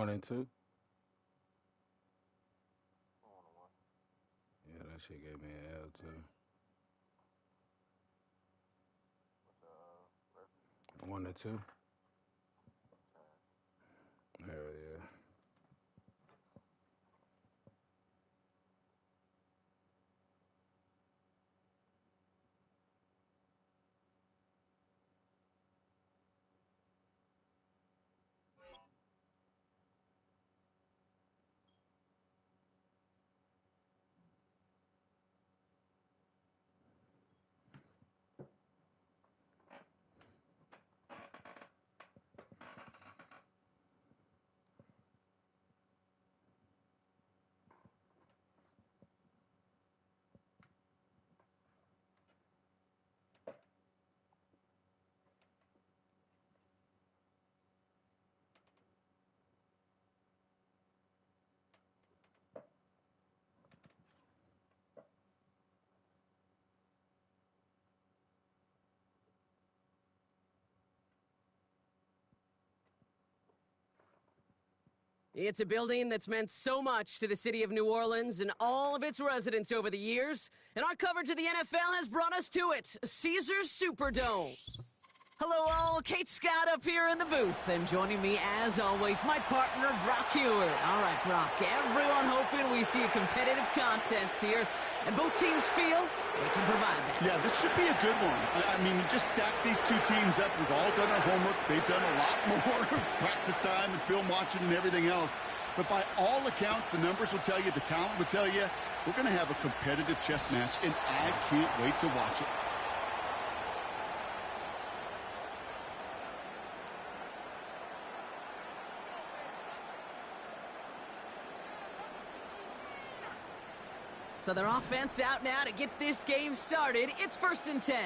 1-2. Hold on, one. Yeah, that shit gave me an L too. What's record? 1-2. Okay. Hell yeah. It's a building that's meant so much to the city of New Orleans and all of its residents over the years, and our coverage of the NFL has brought us to it, Caesars Superdome. Hello all, Kate Scott up here in the booth, and joining me as always, my partner Brock Heward. All right, Brock, everyone hoping we see a competitive contest here, and both teams feel they can provide that. Yeah, this should be a good one. I mean, you just stack these two teams up. We've all done our homework. They've done a lot more practice time and film watching and everything else. But by all accounts, the numbers will tell you, the talent will tell you, we're going to have a competitive chess match, and I can't wait to watch it. So their offense out now to get this game started. It's 1st and 10.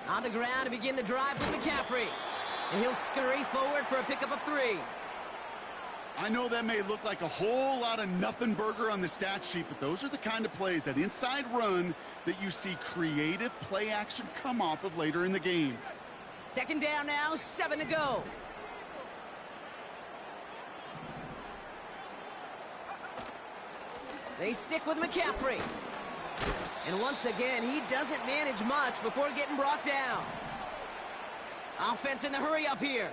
On the ground to begin the drive with McCaffrey. And he'll scurry forward for a pickup of 3. I know that may look like a whole lot of nothing burger on the stat sheet, but those are the kind of plays, that inside run, that you see creative play action come off of later in the game. 2nd down now, 7 to go. They stick with McCaffrey. And once again, he doesn't manage much before getting brought down. Offense in the hurry up here.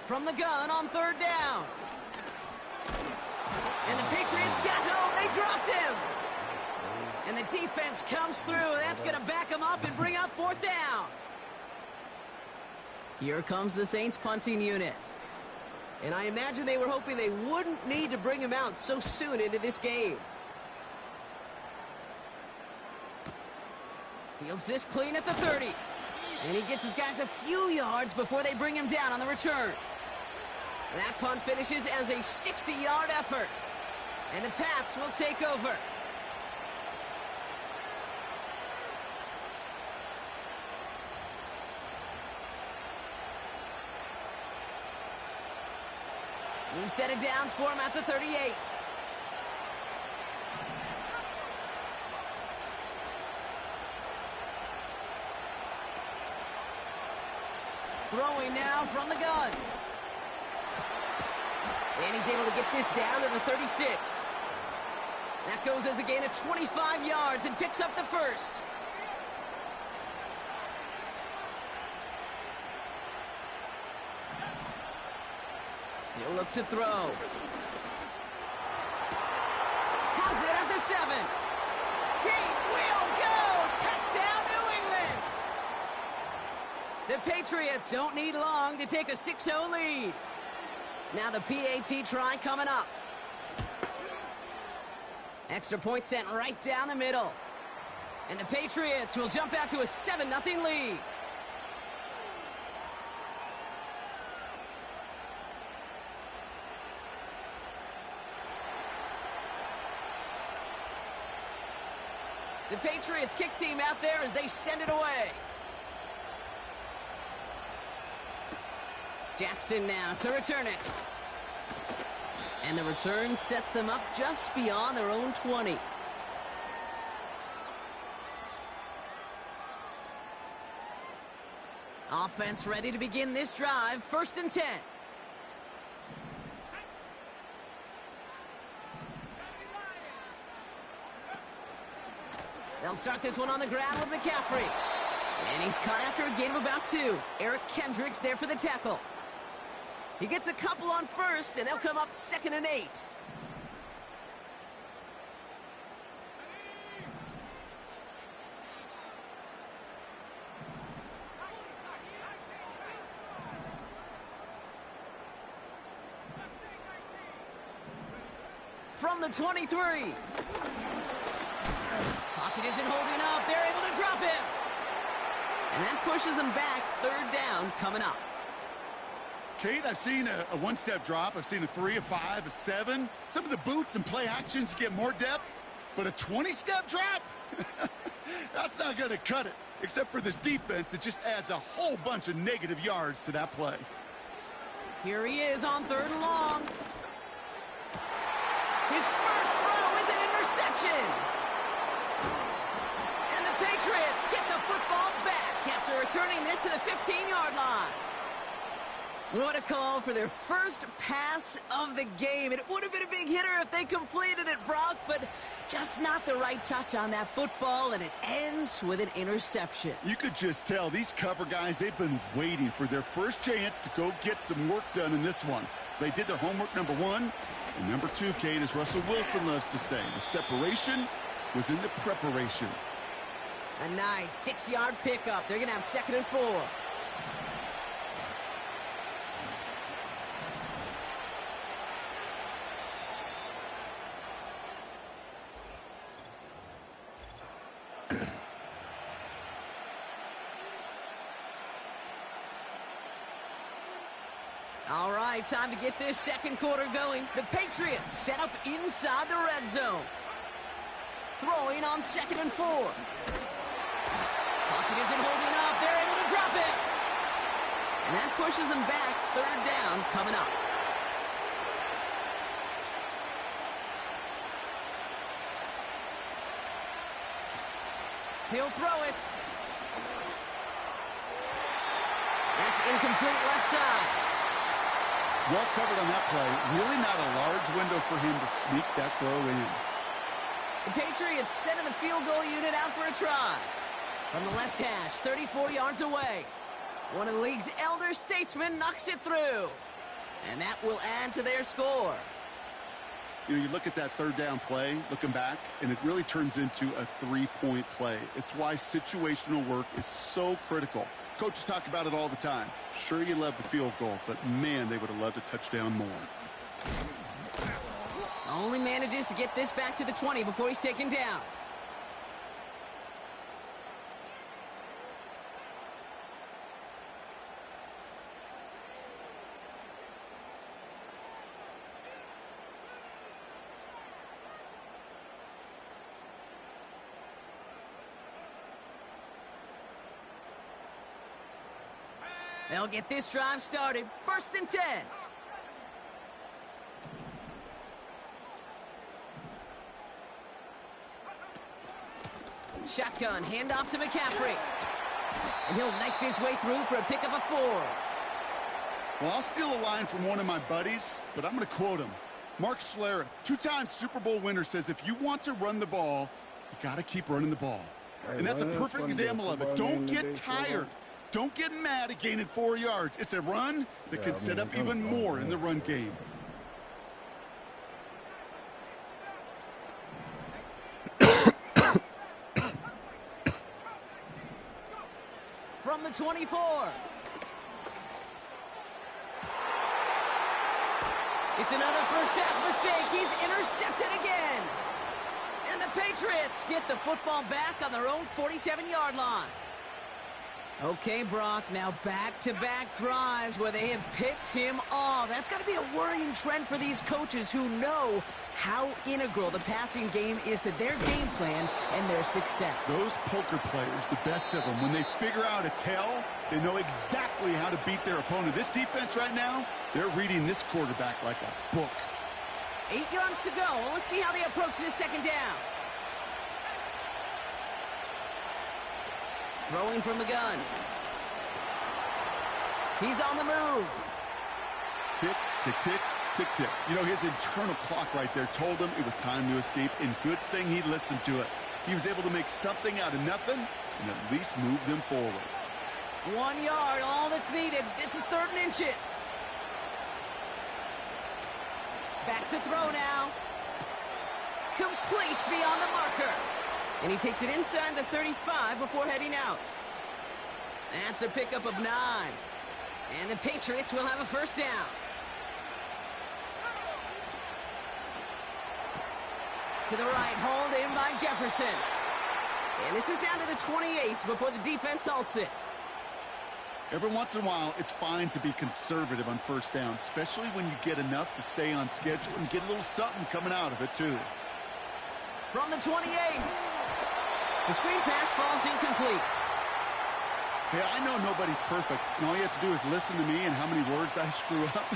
From the gun on 3rd down. And the Patriots got home. They dropped him. And the defense comes through. That's going to back him up and bring up 4th down. Here comes the Saints punting unit. And I imagine they were hoping they wouldn't need to bring him out so soon into this game. Fields this clean at the 30. And he gets his guys a few yards before they bring him down on the return. That punt finishes as a 60-yard effort. And the Pats will take over. New set of downs for him at the 38. Throwing now from the gun. And he's able to get this down to the 36. That goes as a gain of 25 yards and picks up the first. He'll look to throw. Has it at the 7. He will go! Touchdown, New England! The Patriots don't need long to take a 6-0 lead. Now the PAT try coming up. Extra point sent right down the middle. And the Patriots will jump out to a 7-0 lead. The Patriots kick team out there as they send it away. Jackson now to return it. And the return sets them up just beyond their own 20. Offense ready to begin this drive. 1st and 10. They'll start this one on the ground with McCaffrey. And he's caught after a gain of about 2. Eric Kendricks there for the tackle. He gets a couple on 1st, and they'll come up 2nd and 8. From the 23. Pocket isn't holding up. They're able to drop him. And that pushes them back. 3rd down coming up. Kate, I've seen a one-step drop. I've seen a 3, a 5, a 7. Some of the boots and play actions get more depth. But a 20-step drop? That's not going to cut it. Except for this defense, it just adds a whole bunch of negative yards to that play. Here he is on 3rd and long. His first throw is an interception. And the Patriots get the football back after returning this to the 15-yard line. What a call for their first pass of the game. It would have been a big hitter if they completed it, Brock, but just not the right touch on that football, and it ends with an interception. You could just tell these cover guys, they've been waiting for their first chance to go get some work done in this one. They did their homework, number 1. And number 2, Kate, as Russell Wilson loves to say, the separation was in the preparation. A nice 6-yard pickup. They're going to have 2nd and 4. All right, time to get this 2nd quarter going. The Patriots set up inside the red zone. Throwing on 2nd and 4. Pocket isn't holding up. They're able to drop it. And that pushes them back. 3rd down coming up. He'll throw it. That's incomplete left side. Well covered on that play. Really not a large window for him to sneak that throw in. The Patriots sending the field goal unit out for a try. From the left hash, 34 yards away. One of the league's elder statesmen knocks it through. And that will add to their score. You know, you look at that 3rd down play, looking back, and it really turns into a 3-point play. It's why situational work is so critical. Coaches talk about it all the time. Sure, you love the field goal, but man, they would have loved a touchdown more. Only manages to get this back to the 20 before he's taken down. They'll get this drive started. 1st and 10. Shotgun, handoff to McCaffrey. And he'll knife his way through for a pickup of 4. Well, I'll steal a line from one of my buddies, but I'm going to quote him. Mark Schlereth, 2-time Super Bowl winner, says if you want to run the ball, you got to keep running the ball. And that's a perfect example of it. Don't get tired. Don't get mad at gaining 4 yards. It's a run that can set up even more in the run game. From the 24. It's another first half mistake. He's intercepted again. And the Patriots get the football back on their own 47-yard line. Okay, Brock, now back-to-back drives where they have picked him off. That's got to be a worrying trend for these coaches who know how integral the passing game is to their game plan and their success. Those poker players, the best of them, when they figure out a tell, they know exactly how to beat their opponent. This defense right now, they're reading this quarterback like a book. 8 yards to go. Let's see how they approach this 2nd down. Throwing from the gun. He's on the move. Tick, tick, tick, tick, tick. You know, his internal clock right there told him it was time to escape, and good thing he listened to it. He was able to make something out of nothing and at least move them forward. 1 yard, all that's needed. This is 3rd and inches. Back to throw now. Complete beyond the marker. And he takes it inside the 35 before heading out. That's a pickup of 9. And the Patriots will have a first down. To the right, hauled in by Jefferson. And this is down to the 28 before the defense halts it. Every once in a while, it's fine to be conservative on first down, especially when you get enough to stay on schedule and get a little something coming out of it, too. From the 28. The screen pass falls incomplete. Hey, I know nobody's perfect, and all you have to do is listen to me and how many words I screw up.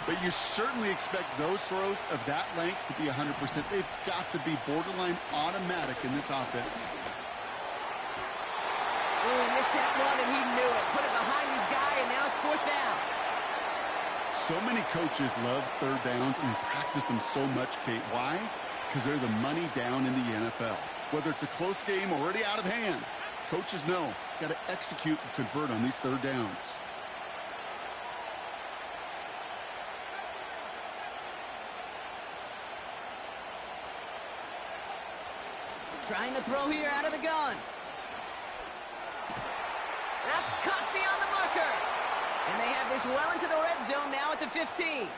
But you certainly expect those throws of that length to be 100%. They've got to be borderline automatic in this offense. Oh, he missed that one, and he knew it. Put it behind his guy, and now it's 4th down. So many coaches love third downs and practice them so much, Kate. Why? Because they're the money down in the NFL. Whether it's a close game already out of hand, coaches know, got to execute and convert on these third downs. Trying to throw here out of the gun. That's caught beyond the marker. And they have this well into the red zone now at the 15.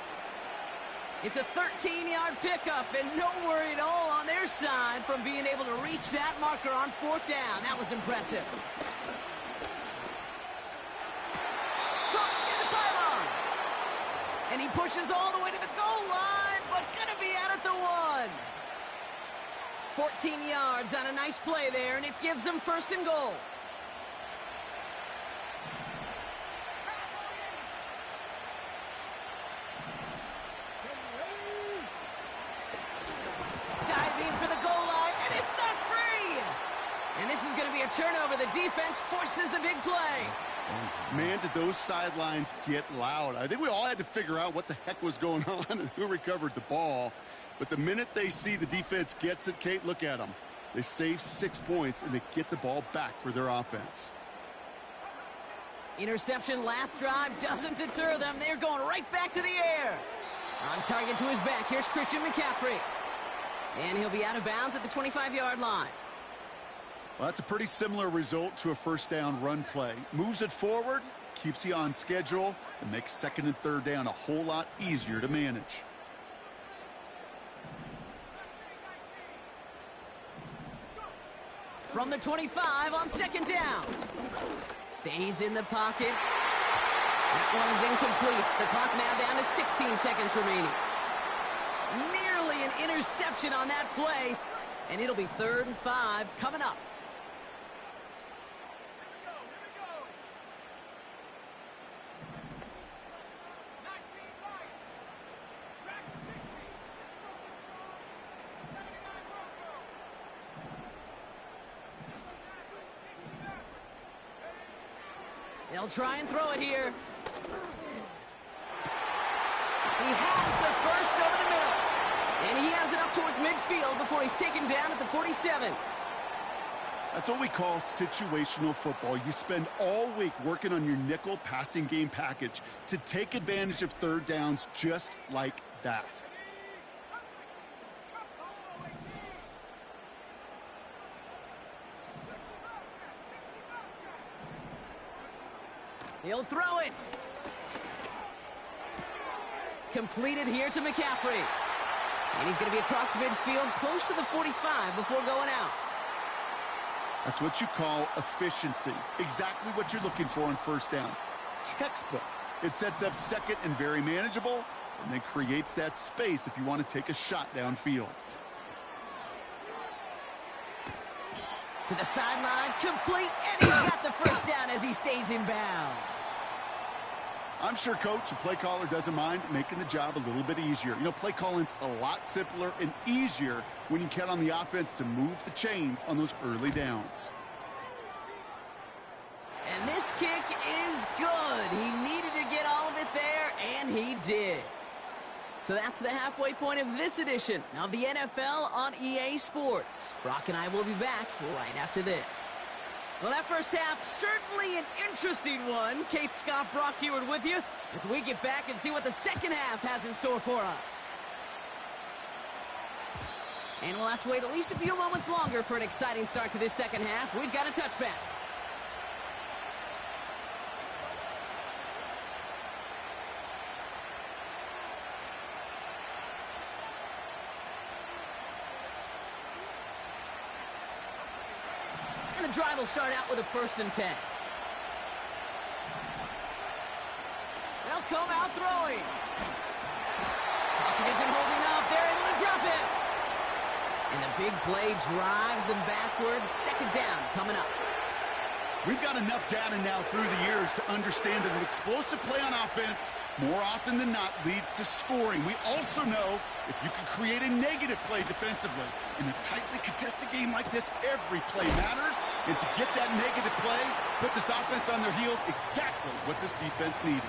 It's a 13-yard pickup, and no worry at all on their side from being able to reach that marker on 4th down. That was impressive. Caught near the pylon. And he pushes all the way to the goal line, but gonna be out at the 1. 14 yards on a nice play there, and it gives them 1st and goal. Diving for the goal line, and it's not free! And this is going to be a turnover. The defense forces the big play. Man, did those sidelines get loud. I think we all had to figure out what the heck was going on and who recovered the ball. But the minute they see the defense gets it, Kate, look at them. They save 6 points, and they get the ball back for their offense. Interception last drive doesn't deter them. They're going right back to the air. On target to his back, here's Christian McCaffrey. And he'll be out of bounds at the 25-yard line. Well, that's a pretty similar result to a first down run play. Moves it forward, keeps you on schedule, and makes 2nd and 3rd down a whole lot easier to manage. From the 25 on 2nd down. Stays in the pocket. That one is incomplete. The clock now down to 16 seconds remaining. Nearly an interception on that play. And it'll be 3rd and 5 coming up. They'll try and throw it here. He has the first over the middle. And he has it up towards midfield before he's taken down at the 47. That's what we call situational football. You spend all week working on your nickel passing game package to take advantage of third downs just like that. He'll throw it. Completed here to McCaffrey. And he's going to be across midfield close to the 45 before going out. That's what you call efficiency. Exactly what you're looking for on first down. Textbook. It sets up second and very manageable, and then creates that space if you want to take a shot downfield. To the sideline, complete, and he's got the first down as he stays in bounds. I'm sure coach and play caller doesn't mind making the job a little bit easier. You know, play calling's a lot simpler and easier when you count on the offense to move the chains on those early downs. And this kick is good. He needed And he did. So that's the halfway point of this edition of the NFL on EA Sports. Brock and I will be back right after this. Well, that first half, certainly an interesting one. Kate, Scott, Brock Heward with you as we get back and see what the second half has in store for us. And we'll have to wait at least a few moments longer for an exciting start to this second half. We've got a touchback. And the drive will start out with a 1st and 10. They'll come out throwing. Pocket isn't holding up. They're able to drop it. And the big play drives them backwards. 2nd down coming up. We've got enough data now through the years to understand that an explosive play on offense more often than not leads to scoring. We also know if you can create a negative play defensively. In a tightly contested game like this, every play matters. And to get that negative play, put this offense on their heels, exactly what this defense needed.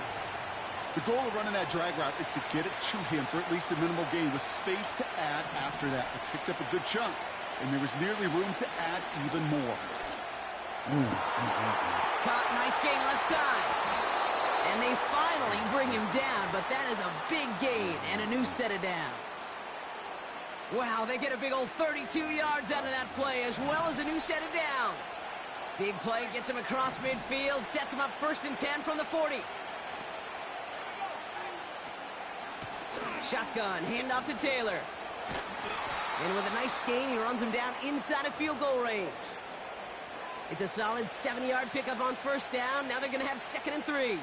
The goal of running that drag route is to get it to him for at least a minimal gain with space to add after that. They picked up a good chunk, and there was nearly room to add even more. Caught, nice gain left side. And they finally bring him down, but that is a big gain and a new set of downs. Wow, they get a big old 32 yards out of that play as well as a new set of downs. Big play gets him across midfield, sets him up 1st and 10 from the 40. Shotgun, handoff to Taylor. And with a nice gain, he runs him down inside of field goal range. It's a solid 70-yard pickup on 1st down. Now they're going to have 2nd and 3.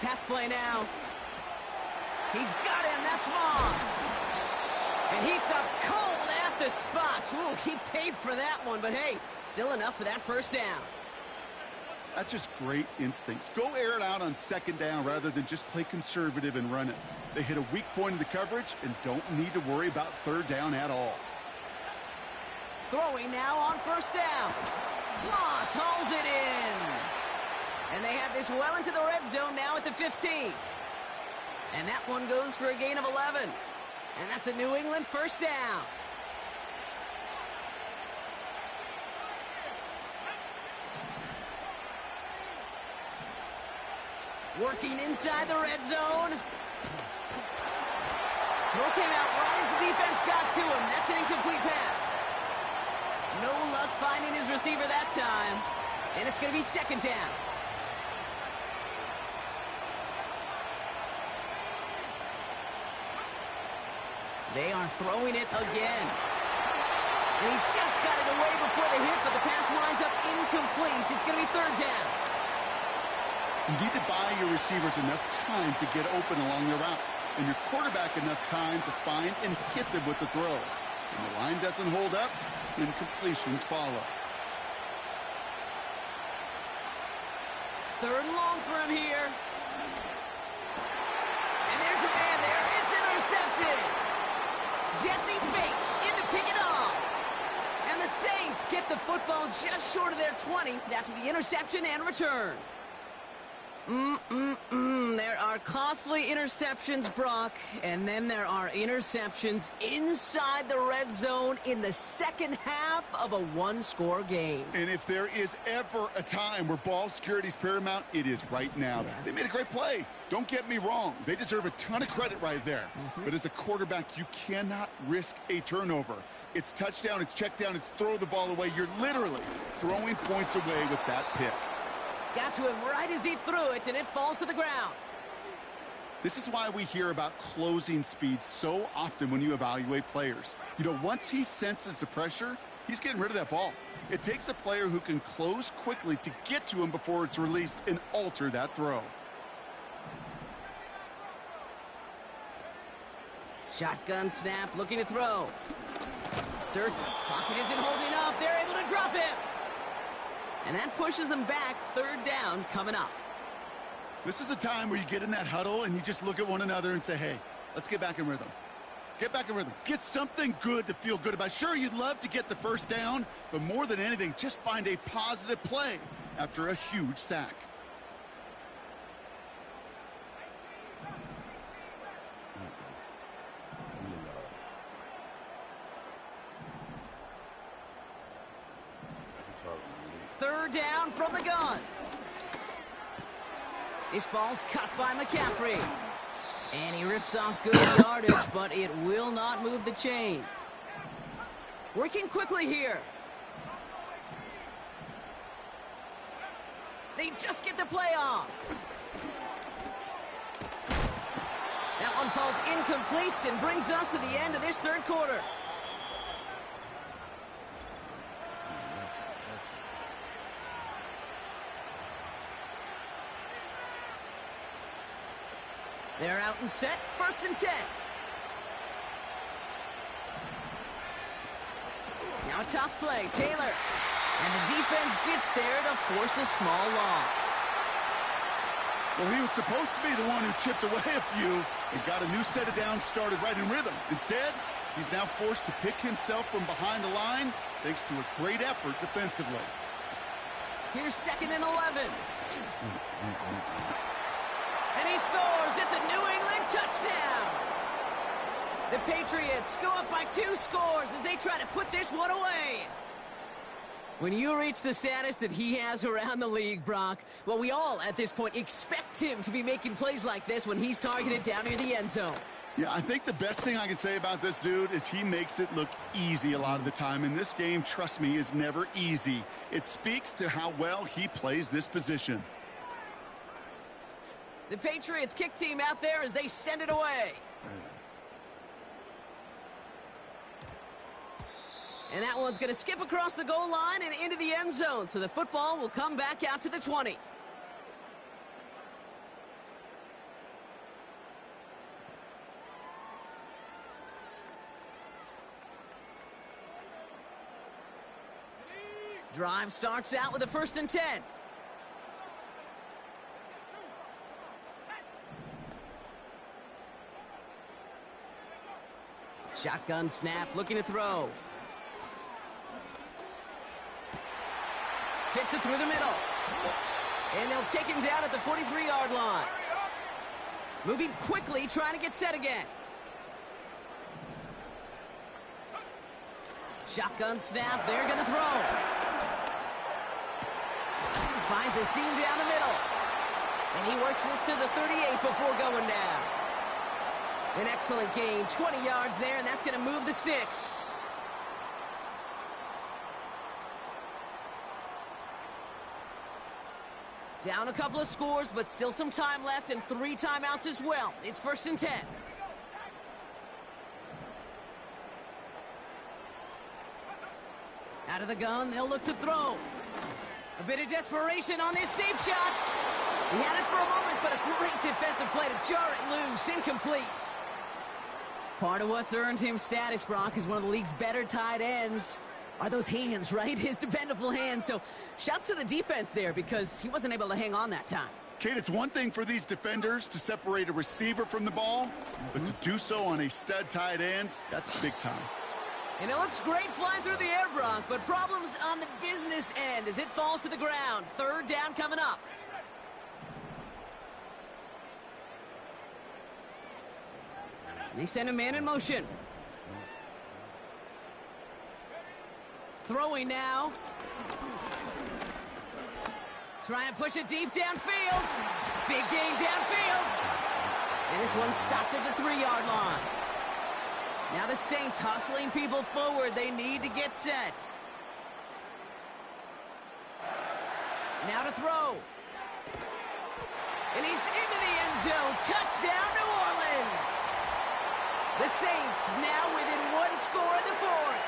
Pass play now. He's got him. That's Moss. And he stopped cold at the spot. Ooh, he paid for that one, but hey, still enough for that 1st down. That's just great instincts. Go air it out on 2nd down rather than just play conservative and run it. They hit a weak point in the coverage and don't need to worry about 3rd down at all. Throwing now on 1st down. Moss hauls it in. And they have this well into the red zone now at the 15. And that one goes for a gain of 11. And that's a New England 1st down. Working inside the red zone. Throw came out right as the defense got to him. That's an incomplete pass. No luck finding his receiver that time. And it's going to be 2nd down. They are throwing it again. And he just got it away before the hit, but the pass winds up incomplete. It's going to be 3rd down. You need to buy your receivers enough time to get open along their routes, and your quarterback enough time to find and hit them with the throw. When the line doesn't hold up, incompletions follow. 3rd and long for him here. And there's a man there. It's intercepted. Jesse Bates in to pick it off. And the Saints get the football just short of their 20 after the interception and return. There are costly interceptions, Brock, and then there are interceptions inside the red zone in the second half of a one-score game. And if there is ever a time where ball security is paramount, it is right now. Yeah. They made a great play. Don't get me wrong. They deserve a ton of credit right there. But as a quarterback, you cannot risk a turnover. It's touchdown, it's check down, it's throw the ball away. You're literally throwing points away with that pick. Got to him right as he threw it, and it falls to the ground. This is why we hear about closing speed so often when you evaluate players. You know, once he senses the pressure, he's getting rid of that ball. It takes a player who can close quickly to get to him before it's released and alter that throw. Shotgun snap, looking to throw. Sir, pocket isn't holding up. They're able to drop him. And that pushes them back. Third down coming up. This is a time where you get in that huddle and you just look at one another and say, hey, let's get back in rhythm. Get back in rhythm. Get something good to feel good about. Sure, you'd love to get the first down, but more than anything, just find a positive play after a huge sack. Third down from the gun. This ball's cut by McCaffrey. And he rips off good yardage, but it will not move the chains. Working quickly here. They just get the play off. That one falls incomplete and brings us to the end of this third quarter. They're out and set, 1st and 10. Now a toss play, Taylor. And the defense gets there to force a small loss. Well, he was supposed to be the one who chipped away a few and got a new set of downs started right in rhythm. Instead, he's now forced to pick himself from behind the line thanks to a great effort defensively. Here's 2nd and 11. And he scores. It's a New England touchdown. The Patriots go up by 2 scores as they try to put this one away. When you reach the status that he has around the league, Brock, well, we all at this point expect him to be making plays like this when he's targeted down near the end zone. Yeah, I think the best thing I can say about this dude is he makes it look easy a lot of the time. And this game, trust me, is never easy. It speaks to how well he plays this position. The Patriots kick team out there as they send it away. And that one's going to skip across the goal line and into the end zone. So the football will come back out to the 20. Drive starts out with a 1st and 10. Shotgun snap, looking to throw. Fits it through the middle. And they'll take him down at the 43-yard line. Moving quickly, trying to get set again. Shotgun snap, they're going to throw. Finds a seam down the middle. And he works this to the 38 before going down. An excellent gain, 20 yards there, and that's going to move the sticks. Down a couple of scores, but still some time left and 3 timeouts as well. It's 1st and 10. Out of the gun, they'll look to throw. A bit of desperation on this deep shot. He had it for a moment, but a great defensive play to jar it loose. Incomplete. Part of what's earned him status, Brock, is one of the league's better tight ends. Are those hands, right? His dependable hands. So shouts to the defense there because he wasn't able to hang on that time. Kate, it's one thing for these defenders to separate a receiver from the ball, but to do so on a stud tight end, that's big time. And it looks great flying through the air, Brock, but problems on the business end as it falls to the ground. 3rd down coming up. They send a man in motion. Throwing now. Trying to push it deep downfield. Big gain downfield. And this one's stopped at the 3-yard line. Now the Saints hustling people forward. They need to get set. Now to throw. And he's into the end zone. Touchdown, New Orleans. The Saints now within 1 score in the 4th.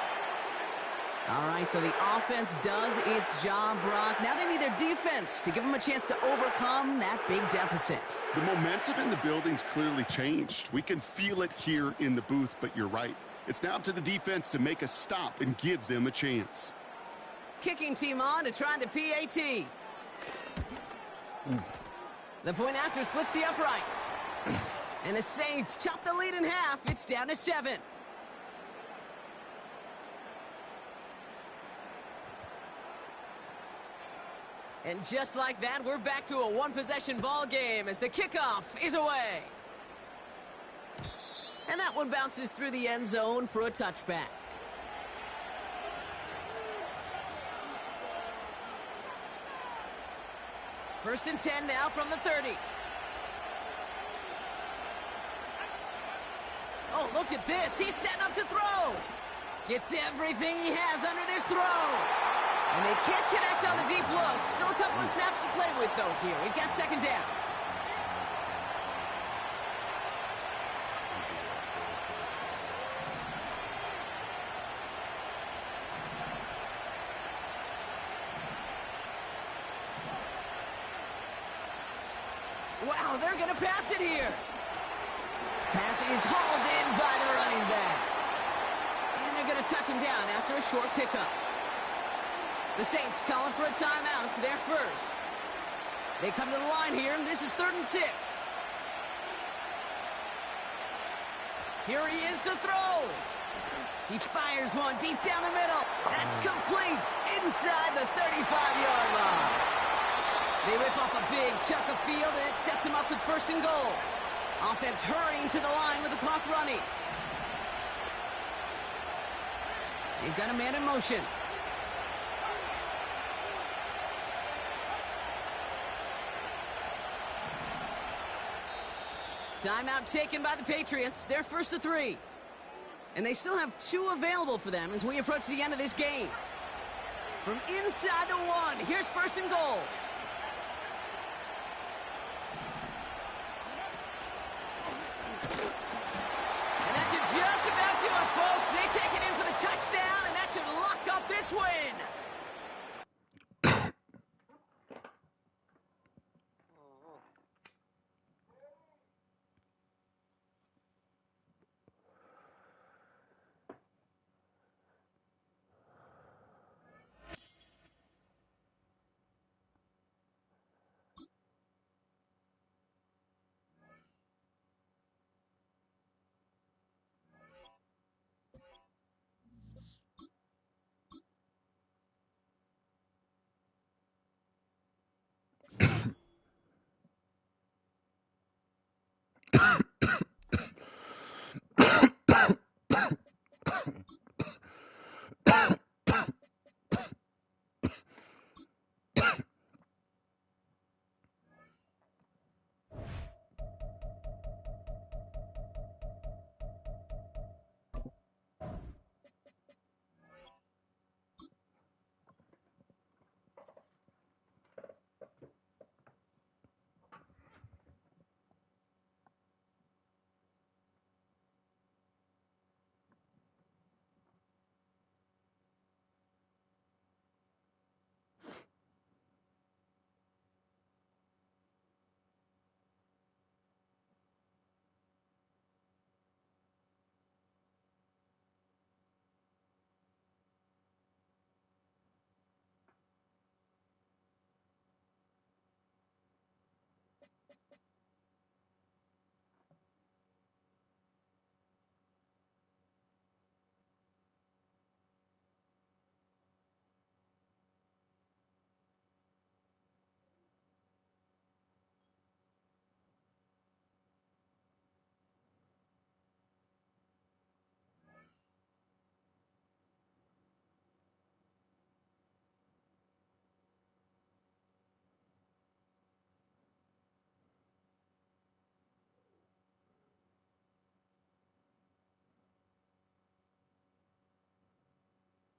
All right, so the offense does its job, Brock. Now they need their defense to give them a chance to overcome that big deficit. The momentum in the building's clearly changed. We can feel it here in the booth, but you're right. It's now up to the defense to make a stop and give them a chance. Kicking team on to try the PAT. The point after splits the uprights. And the Saints chop the lead in half. It's down to 7. And just like that, we're back to a one-possession ball game as the kickoff is away. And that one bounces through the end zone for a touchback. First and 10 now from the 30. Oh, look at this. He's setting up to throw. Gets everything he has under this throw. And they can't connect on the deep look. Still a couple of snaps to play with, though, here. We've got second down. Wow, they're going to pass it here. Pass is hauled in by the running back. And they're going to touch him down after a short pickup. The Saints calling for a timeout. They're first. They come to the line here. This is 3rd and 6. Here he is to throw. He fires one deep down the middle. That's complete inside the 35-yard line. They rip off a big chunk of field, and it sets him up with 1st and goal. Offense hurrying to the line with the clock running. They've got a man in motion. Timeout taken by the Patriots. They're 1st to 3. And they still have 2 available for them as we approach the end of this game. From inside the 1, here's 1st and goal. And that should just about do it, folks. They take it in for the touchdown, and that should lock up this win.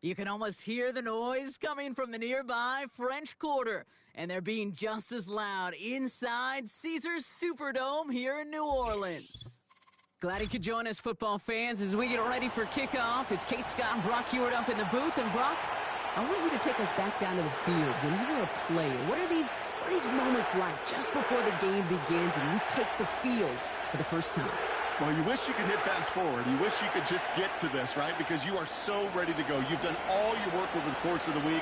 You can almost hear the noise coming from the nearby French Quarter, and they're being just as loud inside Caesars Superdome here in New Orleans. Glad you could join us, football fans, as we get ready for kickoff. It's Kate Scott and Brock Hewitt up in the booth. And Brock, I want you to take us back down to the field. When you were a player, what are these moments like just before the game begins and you take the field for the first time? Well, you wish you could hit fast forward. You wish you could just get to this, right? Because you are so ready to go. You've done all your work over the course of the week.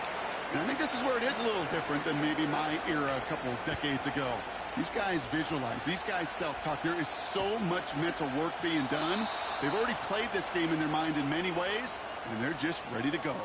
And I think this is where it is a little different than maybe my era a couple of decades ago. These guys visualize. These guys self-talk. There is so much mental work being done. They've already played this game in their mind in many ways, and they're just ready to go.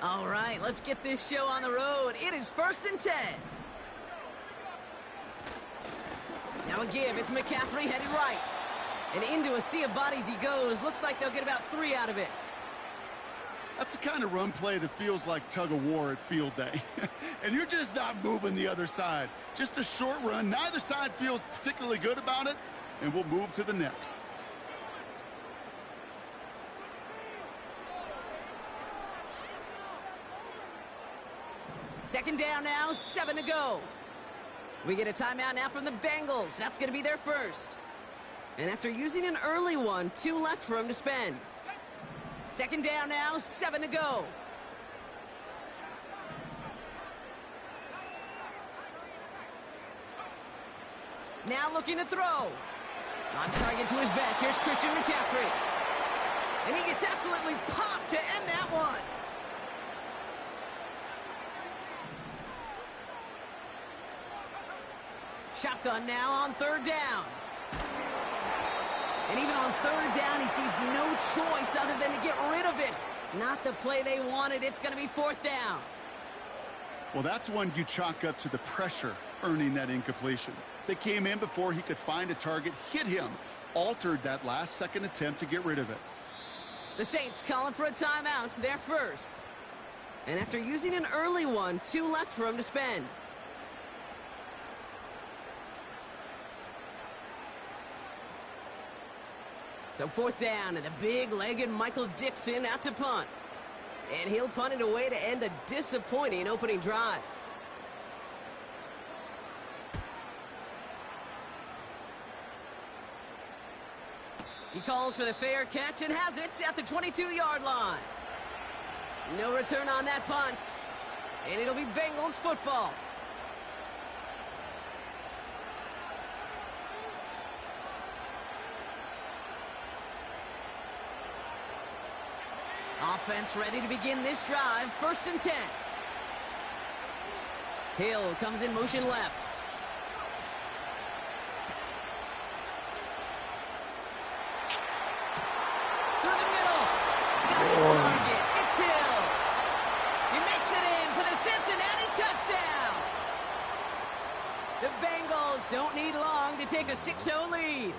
All right, let's get this show on the road. It is 1st and 10. Now a give. It's McCaffrey headed right. And into a sea of bodies he goes. Looks like they'll get about 3 out of it. That's the kind of run play that feels like tug-of-war at field day. And you're just not moving the other side. Just a short run. Neither side feels particularly good about it. And we'll move to the next. Second down now, 7 to go. We get a timeout now from the Bengals. That's going to be their first. And after using an early one, 2 left for them to spend. Second down now, 7 to go. Now looking to throw. On target to his back. Here's Christian McCaffrey. And he gets absolutely popped to end that one. Shotgun now on 3rd down. And even on 3rd down, he sees no choice other than to get rid of it. Not the play they wanted. It's going to be 4th down. Well, that's one you chalk up to the pressure earning that incompletion. They came in before he could find a target, hit him, altered that last-second attempt to get rid of it. The Saints calling for a timeout. They're first. And after using an early one, 2 left for him to spend. So 4th down, and the big-legged Michael Dixon out to punt. And he'll punt it away to end a disappointing opening drive. He calls for the fair catch and has it at the 22-yard line. No return on that punt. And it'll be Bengals football. Offense ready to begin this drive. 1st and 10. Hill comes in motion left. Through the middle. Got his target. It's Hill. He makes it in for the Cincinnati touchdown. The Bengals don't need long to take a 6-0 lead.